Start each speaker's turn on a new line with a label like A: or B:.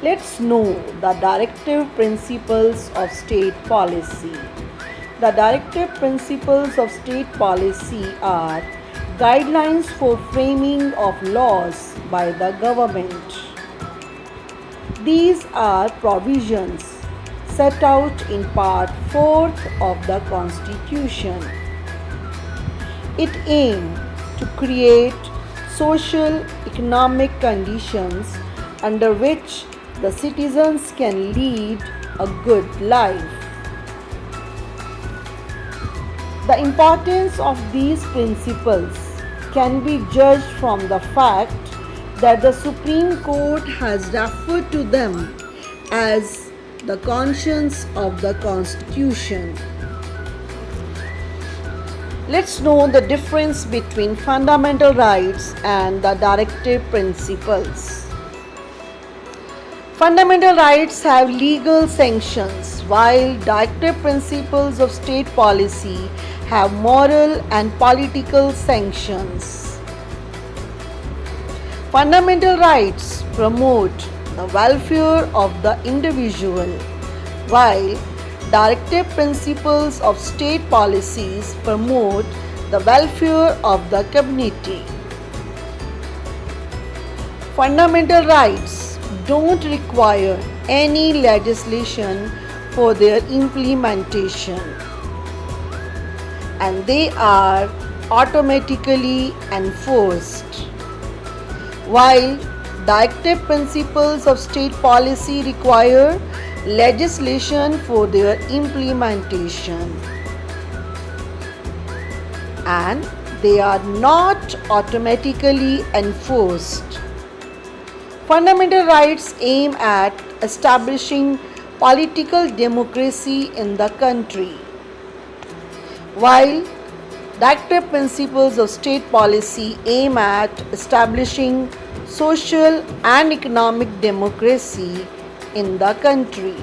A: Let's know the directive principles of state policy. The directive principles of state policy are guidelines for framing of laws by the government. These are provisions set out in Part 4 of the Constitution. It aims to create social economic conditions under which the citizens can lead a good life. The importance of these principles can be judged from the fact that the Supreme Court has referred to them as the conscience of the Constitution. Let's know the difference between fundamental rights and the directive principles. Fundamental rights have legal sanctions, while directive principles of state policy have moral and political sanctions. Fundamental rights promote the welfare of the individual, while directive principles of state policies promote the welfare of the community. Fundamental rights don't require any legislation for their implementation, and they are automatically enforced, while directive principles of state policy require legislation for their implementation, and they are not automatically enforced. Fundamental rights aim at establishing political democracy in the country, while directive principles of state policy aim at establishing social and economic democracy in the country.